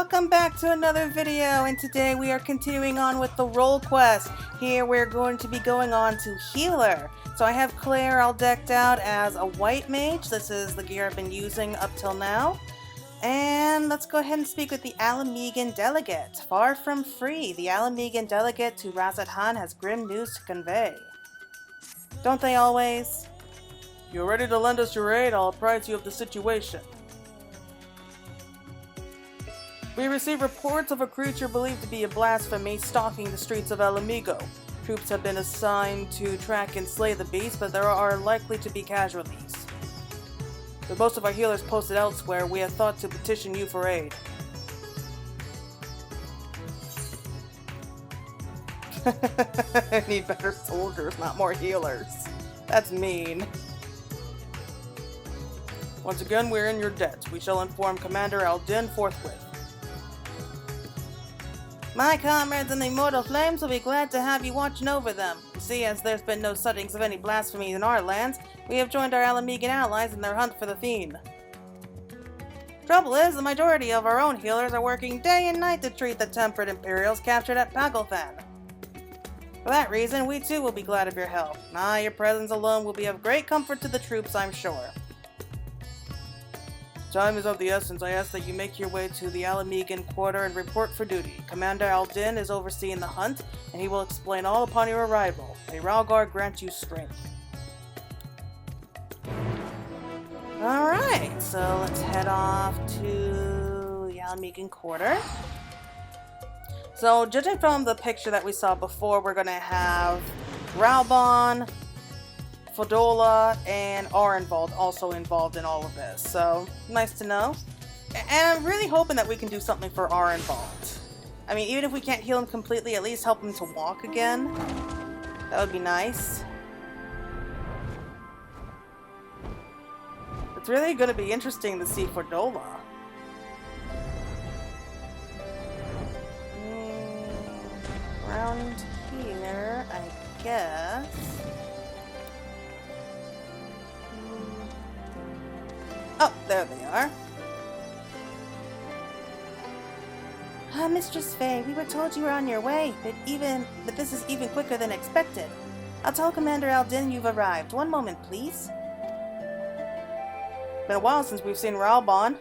Welcome back to another video, and today we are continuing on with the role quest. Here we're going to be going on to Healer. So I have Claire all decked out as a white mage. This is the gear I've been using up till now. And let's go ahead and speak with the Ala Mhigo delegate. Far from free, the Ala Mhigo delegate to Razat-Han has grim news to convey. Don't they always? You're ready to lend us your aid? I'll apprise you of the situation. We received reports of a creature believed to be a Blasphemy stalking the streets of Ala Mhigo. Troops have been assigned to track and slay the beast, but there are likely to be casualties. With most of our healers posted elsewhere, we have thought to petition you for aid. I need better soldiers, not more healers. That's mean. Once again, we're in your debt. We shall inform Commander Aldin forthwith. My comrades in the Immortal Flames will be glad to have you watching over them. You see, as there's been no sightings of any blasphemy in our lands, we have joined our Ala Mhigo allies in their hunt for the fiend. Trouble is, the majority of our own healers are working day and night to treat the temperate Imperials captured at Pagelthan. For that reason, we too will be glad of your help. Your presence alone will be of great comfort to the troops, I'm sure. Time is of the essence. I ask that you make your way to the Ala Mhigo quarter and report for duty. Commander Aldin is overseeing the hunt, and he will explain all upon your arrival. May Ralgar grant you strength. Alright, so let's head off to the Ala Mhigo quarter. So, judging from the picture that we saw before, we're going to have Ralbon, Fodola, and Arenvald also involved in all of this, so nice to know. And I'm really hoping that we can do something for Arenvald. I mean, even if we can't heal him completely, at least help him to walk again. That would be nice. It's really going to be interesting to see Fodola. Around here, I guess. Oh, there they are. Mistress Faye, we were told you were on your way, but this is even quicker than expected. I'll tell Commander Aldin you've arrived. One moment, please. Been a while since we've seen Ralbon.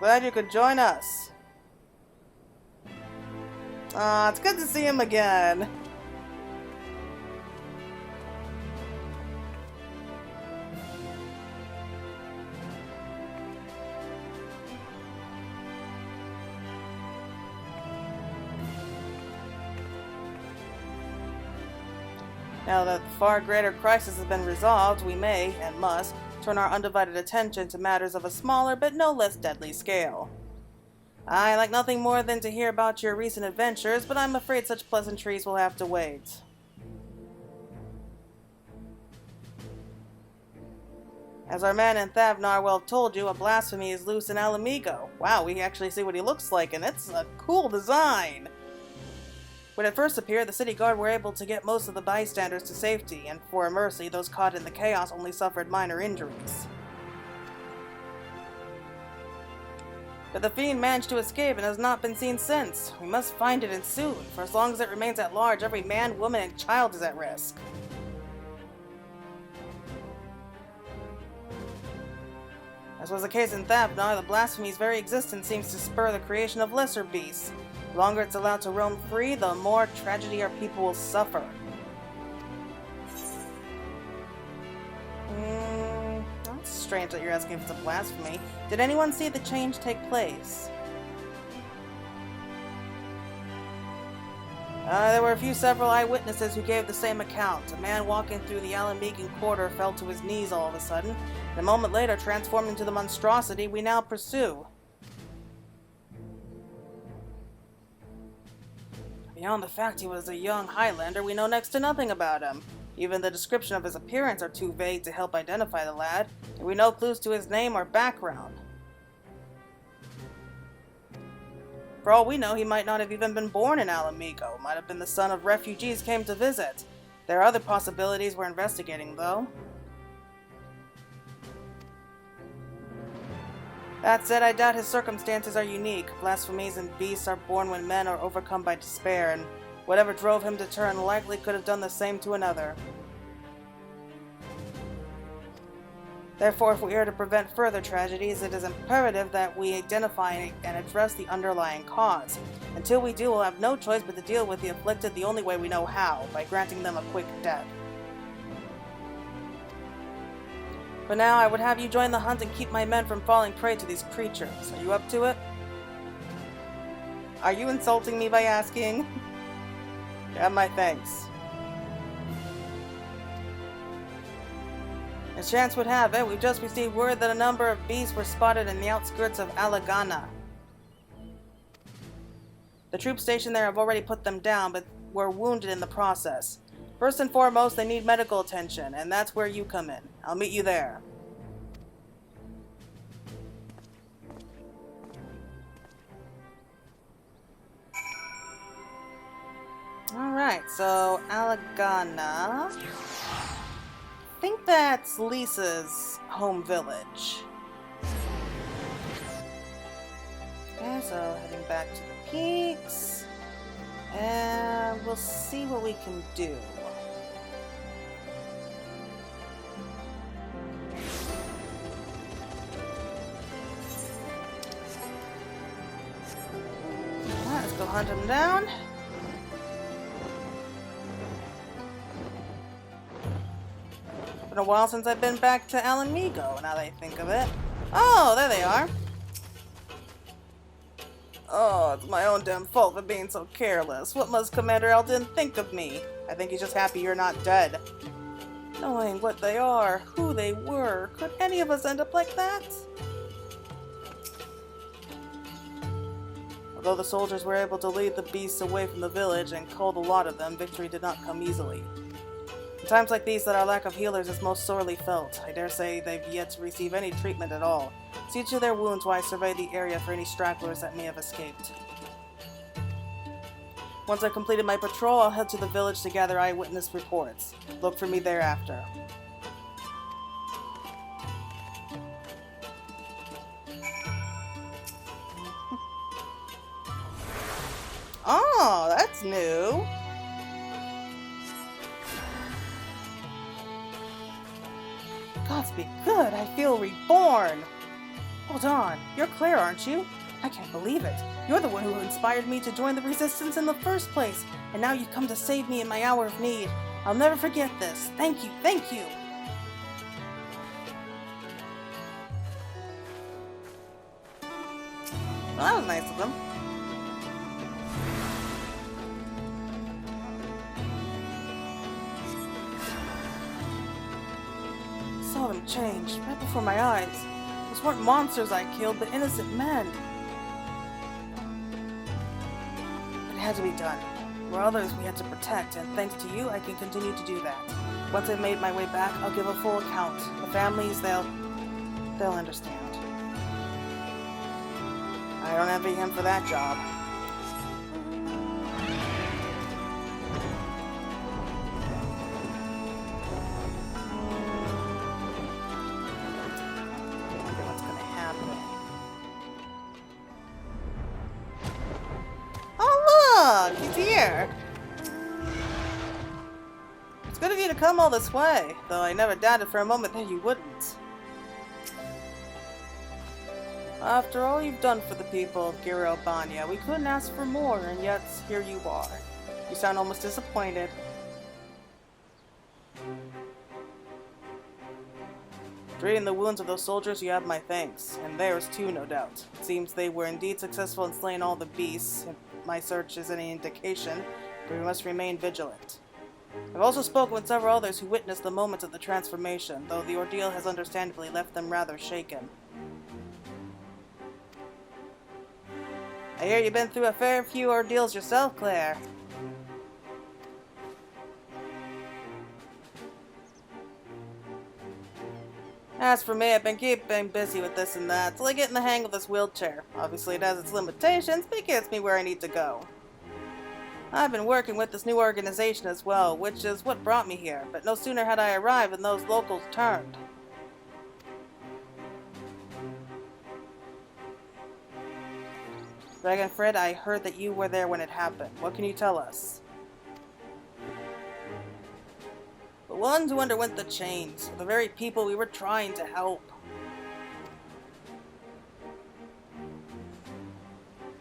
Glad you could join us. It's good to see him again. Now that the far greater crisis has been resolved, we may, and must, turn our undivided attention to matters of a smaller but no less deadly scale. I like nothing more than to hear about your recent adventures, but I'm afraid such pleasantries will have to wait. As our man in Thavnar well told you, a blasphemy is loose in Ala Mhigo. Wow, we actually see what he looks like, and it's a cool design! When it first appeared, the city guard were able to get most of the bystanders to safety, and for a mercy, those caught in the chaos only suffered minor injuries. But the fiend managed to escape and has not been seen since. We must find it, and soon, for as long as it remains at large, every man, woman, and child is at risk. As was the case in Thavnar, the blasphemy's very existence seems to spur the creation of lesser beasts. The longer it's allowed to roam free, the more tragedy our people will suffer. That's strange that you're asking if it's a blasphemy. Did anyone see the change take place? There were several eyewitnesses who gave the same account. A man walking through the Ala Mhigo quarter fell to his knees all of a sudden, and a moment later transformed into the monstrosity we now pursue. Beyond the fact he was a young Highlander, we know next to nothing about him. Even the description of his appearance are too vague to help identify the lad, and we know clues to his name or background. For all we know, he might not have even been born in Ala Mhigo. Might have been the son of refugees came to visit. There are other possibilities we're investigating, though. That said, I doubt his circumstances are unique. Blasphemies and beasts are born when men are overcome by despair, and whatever drove him to turn likely could have done the same to another. Therefore, if we are to prevent further tragedies, it is imperative that we identify and address the underlying cause. Until we do, we'll have no choice but to deal with the afflicted the only way we know how, by granting them a quick death. For now, I would have you join the hunt and keep my men from falling prey to these creatures. Are you up to it? Are you insulting me by asking? You have my thanks. As chance would have it, we've just received word that a number of beasts were spotted in the outskirts of Ul'dah. The troops stationed there have already put them down, but were wounded in the process. First and foremost, they need medical attention, and that's where you come in. I'll meet you there. Alright, so Ul'dah. I think that's Lisa's home village. Okay, so heading back to the peaks. And we'll see what we can do. Alright, let's go hunt him down. Been a while since I've been back to Ala Mhigo, now that I think of it. Oh, there they are. Oh, it's my own damn fault for being so careless. What must Commander Eldon think of me? I think he's just happy you're not dead. Knowing what they are, who they were, could any of us end up like that? Although the soldiers were able to lead the beasts away from the village and cull the lot of them, victory did not come easily. In times like these that our lack of healers is most sorely felt. I dare say they've yet to receive any treatment at all. See to their wounds while I survey the area for any stragglers that may have escaped. Once I've completed my patrol, I'll head to the village to gather eyewitness reports. Look for me thereafter. Oh, that's new. Gods be good, I feel reborn! Hold on, you're Claire, aren't you? I can't believe it. You're the one who inspired me to join the Resistance in the first place, and now you've come to save me in my hour of need. I'll never forget this. Thank you, thank you! Well, that was nice of them. I saw them change, right before my eyes. Those weren't monsters I killed, but innocent men. It had to be done. There were others we had to protect, and thanks to you, I can continue to do that. Once I've made my way back, I'll give a full account. The families, they'll understand. I don't envy him for that job. Here. It's good of you to come all this way, though I never doubted for a moment that you wouldn't. After all you've done for the people of Girobanya, we couldn't ask for more, and yet here you are. You sound almost disappointed. Treating the wounds of those soldiers, you have my thanks, and theirs too, no doubt. It seems they were indeed successful in slaying all the beasts. If my search is any indication, we must remain vigilant. I've also spoken with several others who witnessed the moments of the transformation, though the ordeal has understandably left them rather shaken. I hear you've been through a fair few ordeals yourself, Claire. As for me, I've been keeping busy with this and that, till I get in the hang of this wheelchair. Obviously it has its limitations, but it gets me where I need to go. I've been working with this new organization as well, which is what brought me here, but no sooner had I arrived than those locals turned. Dragonfred, I heard that you were there when it happened. What can you tell us? The ones who underwent the chains are the very people we were trying to help.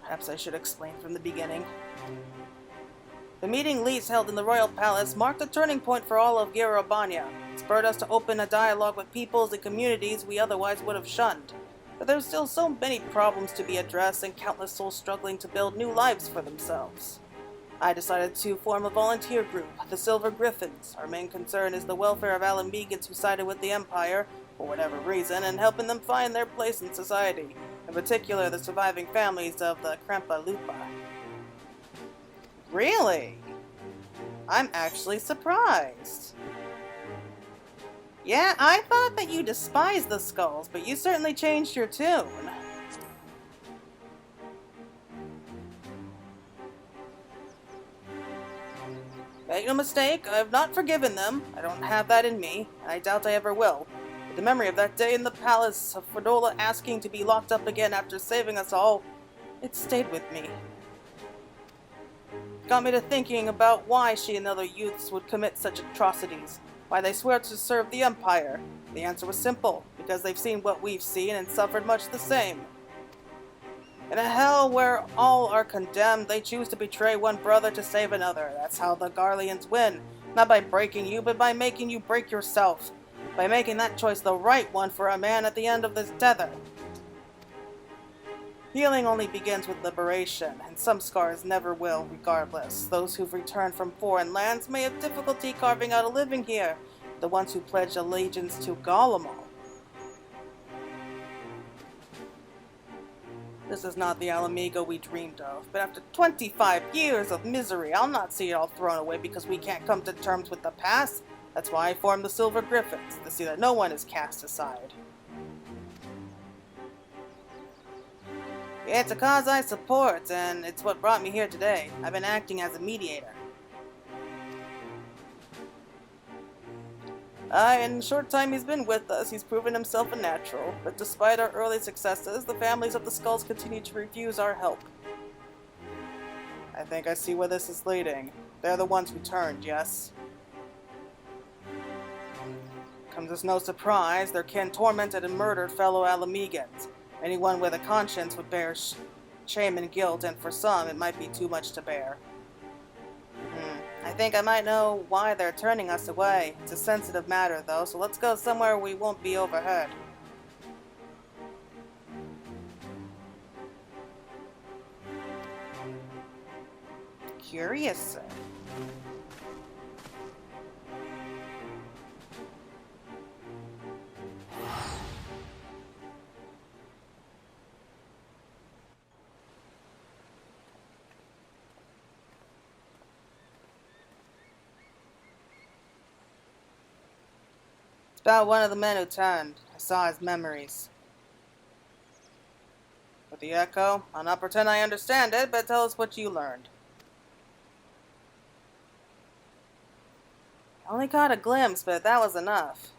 Perhaps I should explain from the beginning. The meeting Lys held in the royal palace marked a turning point for all of Girobania. It spurred us to open a dialogue with peoples and communities we otherwise would have shunned. But there's still so many problems to be addressed and countless souls struggling to build new lives for themselves. I decided to form a volunteer group, the Silver Griffins. Our main concern is the welfare of Ala Mhigans who sided with the Empire, for whatever reason, and helping them find their place in society, in particular the surviving families of the Krempa Lupa. Really? I'm actually surprised. Yeah, I thought that you despised the skulls, but you certainly changed your tune. Make no mistake, I have not forgiven them. I don't have that in me, and I doubt I ever will. But the memory of that day in the palace, of Fredola asking to be locked up again after saving us all, it stayed with me. It got me to thinking about why she and other youths would commit such atrocities, why they swear to serve the Empire. The answer was simple, because they've seen what we've seen and suffered much the same. In a hell where all are condemned, they choose to betray one brother to save another. That's how the Garleans win. Not by breaking you, but by making you break yourself. By making that choice the right one for a man at the end of this tether. Healing only begins with liberation, and some scars never will, regardless. Those who've returned from foreign lands may have difficulty carving out a living here. The ones who pledge allegiance to Golemon. This is not the Ala Mhigo we dreamed of, but after 25 years of misery, I'll not see it all thrown away because we can't come to terms with the past. That's why I formed the Silver Griffins, to see that no one is cast aside. It's a cause I support, and it's what brought me here today. I've been acting as a mediator. In the short time he's been with us, he's proven himself a natural. But despite our early successes, the families of the Skulls continue to refuse our help. I think I see where this is leading. They're the ones who turned, yes? Comes as no surprise, their kin tormented and murdered fellow Ala Mhigans. Anyone with a conscience would bear shame and guilt, and for some, it might be too much to bear. I think I might know why they're turning us away. It's a sensitive matter, though, so let's go somewhere we won't be overheard. Curious, sir. About one of the men who turned. I saw his memories. With the echo, I'll not pretend I understand it, but tell us what you learned. I only caught a glimpse, but that was enough.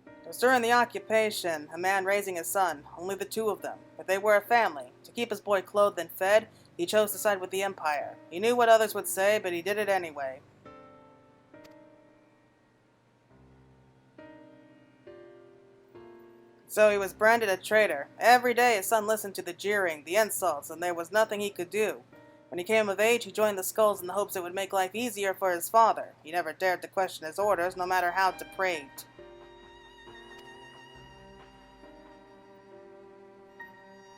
It was during the occupation, a man raising his son, only the two of them, but they were a family. To keep his boy clothed and fed, he chose to side with the Empire. He knew what others would say, but he did it anyway. So he was branded a traitor. Every day his son listened to the jeering, the insults, and there was nothing he could do. When he came of age, he joined the Skulls in the hopes it would make life easier for his father. He never dared to question his orders, no matter how depraved.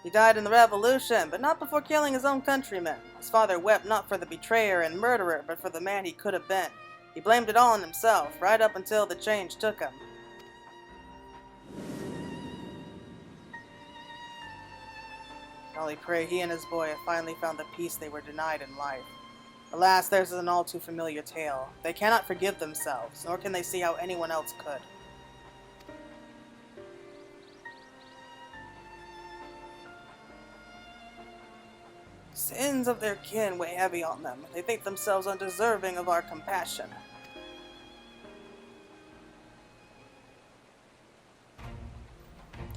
He died in the Revolution, but not before killing his own countrymen. His father wept not for the betrayer and murderer, but for the man he could have been. He blamed it all on himself, right up until the change took him. I only pray he and his boy have finally found the peace they were denied in life. Alas, theirs is an all too familiar tale. They cannot forgive themselves, nor can they see how anyone else could. Sins of their kin weigh heavy on them. They think themselves undeserving of our compassion.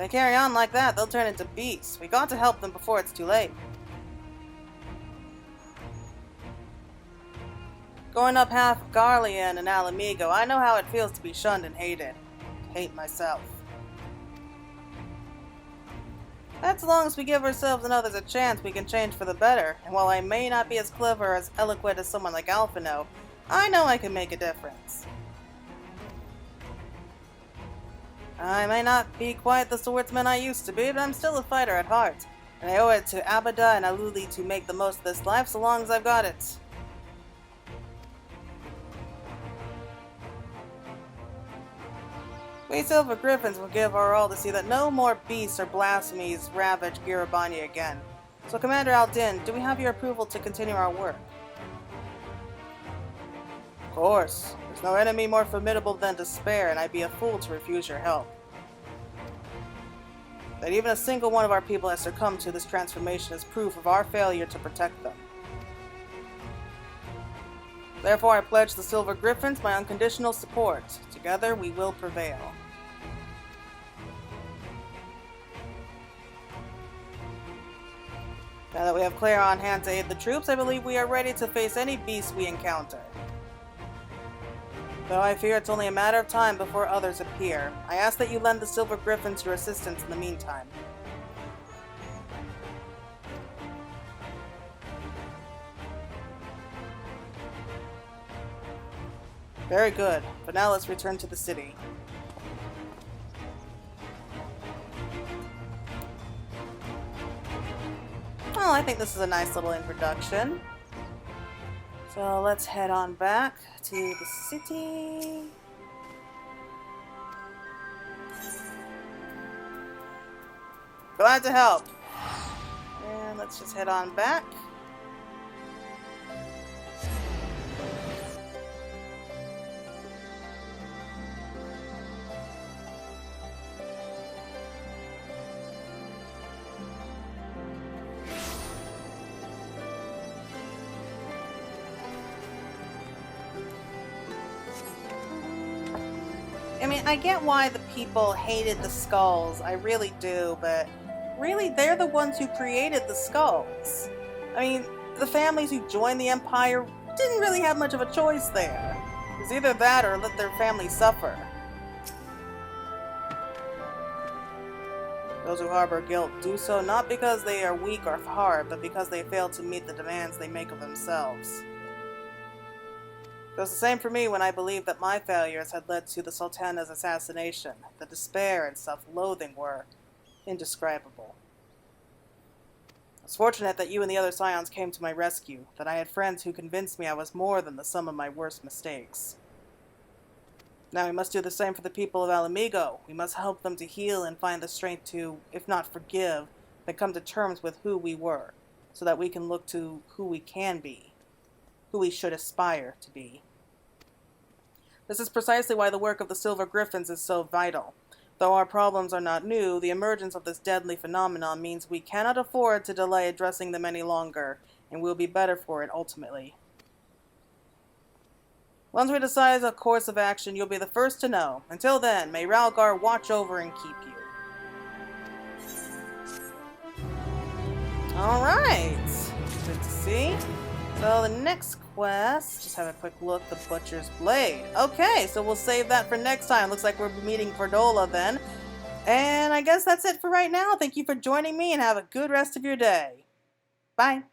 they carry on like that, they'll turn into beasts. We got to help them before it's too late. Going up half of Garlean and Ala Mhigo, I know how it feels to be shunned and hated. To hate myself. That's as long as we give ourselves and others a chance, we can change for the better. And while I may not be as clever or as eloquent as someone like Alphino, I know I can make a difference. I may not be quite the swordsman I used to be, but I'm still a fighter at heart. And I owe it to Ul'dah and Ul'dah to make the most of this life so long as I've got it. We Silver Griffins will give our all to see that no more beasts or blasphemies ravage Girabanya again. So Commander Aldin, do we have your approval to continue our work? Of course. There's no enemy more formidable than despair, and I'd be a fool to refuse your help. That even a single one of our people has succumbed to this transformation is proof of our failure to protect them. Therefore, I pledge the Silver Griffins my unconditional support. Together, we will prevail. Now that we have Claire on hand to aid the troops, I believe we are ready to face any beast we encounter. Though I fear it's only a matter of time before others appear, I ask that you lend the Silver Griffins your assistance in the meantime. Very good, but now let's return to the city. Well, I think this is a nice little introduction. So let's head on back to the city. Glad to help. And let's just head on back. I mean, I get why the people hated the skulls, I really do, but really, they're the ones who created the skulls. I mean, the families who joined the Empire didn't really have much of a choice there. It was either that or let their family suffer. Those who harbor guilt do so not because they are weak or hard, but because they fail to meet the demands they make of themselves. It was the same for me when I believed that my failures had led to the Sultana's assassination. The despair and self-loathing were indescribable. It's fortunate that you and the other Scions came to my rescue, that I had friends who convinced me I was more than the sum of my worst mistakes. Now we must do the same for the people of Ala Mhigo. We must help them to heal and find the strength to, if not forgive, then come to terms with who we were, so that we can look to who we can be, who we should aspire to be. This is precisely why the work of the Silver Griffins is so vital. Though our problems are not new, the emergence of this deadly phenomenon means we cannot afford to delay addressing them any longer, and we'll be better for it ultimately. Once we decide a course of action, you'll be the first to know. Until then, may Ralgar watch over and keep you. Alright, good to see. So the next quest, just have a quick look, the Butcher's Blade. Okay, so we'll save that for next time. Looks like we're meeting Fordola then. And I guess that's it for right now. Thank you for joining me and have a good rest of your day. Bye.